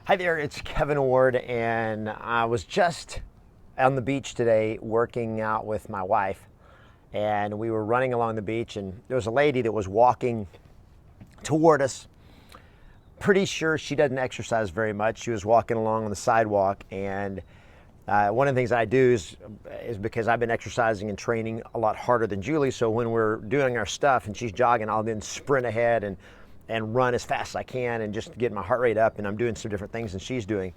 Hi there, it's Kevin Ward, and I was just on the beach today working out with my wife, and we were running along the beach, and there was a lady that was walking toward us. Pretty sure she doesn't exercise very much. She was walking along on the sidewalk, and one of the things I do is because I've been exercising and training a lot harder than Julie, so when we're doing our stuff and she's jogging, I'll then sprint ahead and run as fast as I can and just get my heart rate up, and I'm doing some different things than she's doing.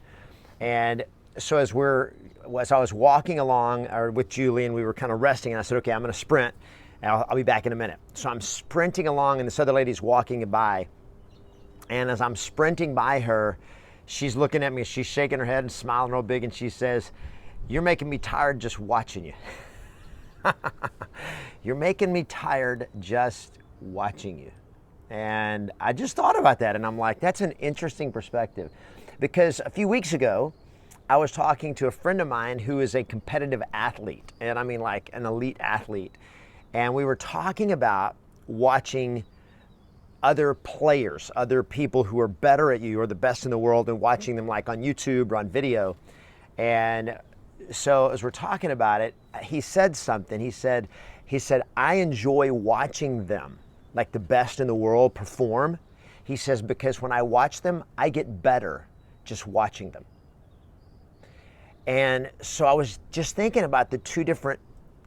And so as I was walking along with Julie, and we were kind of resting, and I said, okay, I'm going to sprint, and I'll be back in a minute. So I'm sprinting along, and this other lady's walking by, and as I'm sprinting by her, she's looking at me, she's shaking her head and smiling real big, and she says, "You're making me tired just watching you." You're making me tired just watching you. And I just thought about that, and I'm like, that's an interesting perspective. Because a few weeks ago, I was talking to a friend of mine who is a competitive athlete, and I mean like an elite athlete. And we were talking about watching other players, other people who are better at you or the best in the world, and watching them like on YouTube or on video. And so as we're talking about it, he said something. He said, I enjoy watching them, like the best in the world, perform. He says, because when I watch them, I get better just watching them. And so I was just thinking about the two different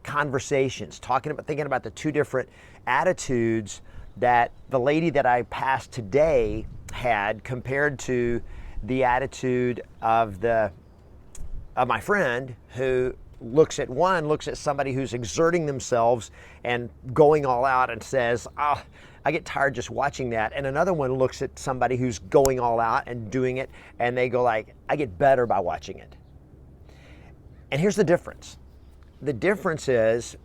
conversations, thinking about the two different attitudes that the lady that I passed today had compared to the attitude of my friend who looks at somebody who's exerting themselves and going all out and says, "Oh, I get tired just watching that." And another one looks at somebody who's going all out and doing it, and they go like, "I get better by watching it." And here's the difference. The difference is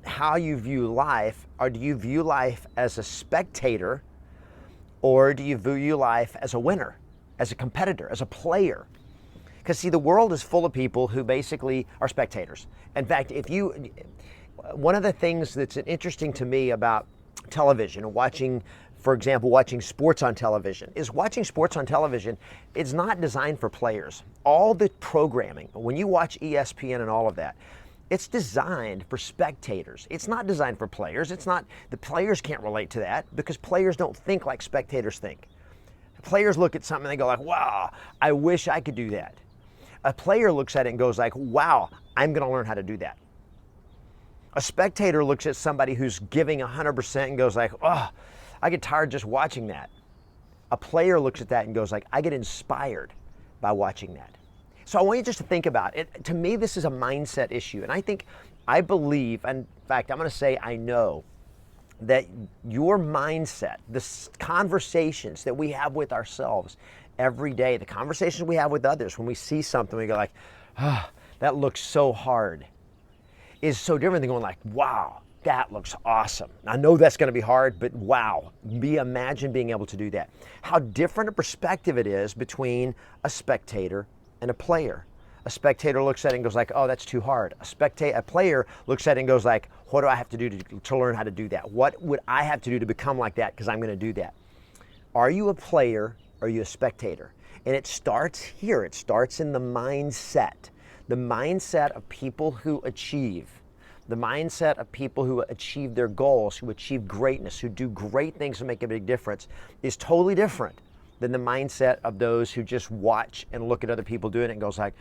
how you view life. Or do you view life as a spectator, or do you view life as a winner, as a competitor, as a player? Because see, the world is full of people who basically are spectators. In fact, one of the things that's interesting to me about television and watching, for example, watching sports on television, is watching sports on television is not designed for players. All the programming, when you watch ESPN and all of that, it's designed for spectators. It's not designed for players. The players can't relate to that because players don't think like spectators think. Players look at something and they go like, "Wow, I wish I could do that." A player looks at it and goes like, "Wow, I'm going to learn how to do that." A spectator looks at somebody who's giving 100% and goes like, "Oh, I get tired just watching that." A player looks at that and goes like, "I get inspired by watching that." So I want you just to think about it. To me, this is a mindset issue. And I believe, in fact, I'm going to say I know that your mindset, the conversations that we have with ourselves every day, the conversations we have with others, when we see something, we go like, "Oh, that looks so hard," is so different than going like, "Wow, that looks awesome. I know that's going to be hard, but wow, imagine being able to do that." How different a perspective it is between a spectator and a player. A spectator looks at it and goes like, "Oh, that's too hard." A player looks at it and goes like, "What do I have to do to learn how to do that? What would I have to do to become like that because I'm going to do that?" Are you a player or are you a spectator? And it starts here. It starts in the mindset. The mindset of people who achieve. The mindset of people who achieve their goals, who achieve greatness, who do great things and make a big difference is totally different than the mindset of those who just watch and look at other people doing it and goes like,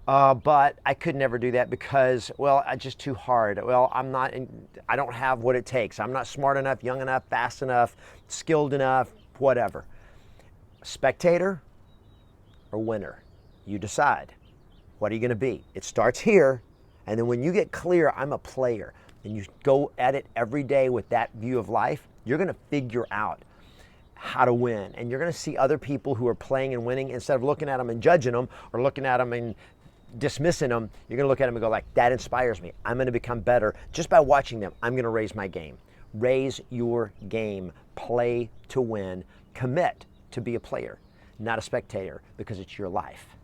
"But I could never do that because, well, it's just too hard. Well, I don't have what it takes. I'm not smart enough, young enough, fast enough, skilled enough, whatever." Spectator or winner? You decide. What are you going to be? It starts here, and then when you get clear, I'm a player, and you go at it every day with that view of life, you're going to figure out how to win. And you're going to see other people who are playing and winning, instead of looking at them and judging them or looking at them and dismissing them, you're going to look at them and go like, "That inspires me. I'm going to become better just by watching them. I'm going to raise my game." Raise your game. Play to win. Commit to be a player, not a spectator, because it's your life.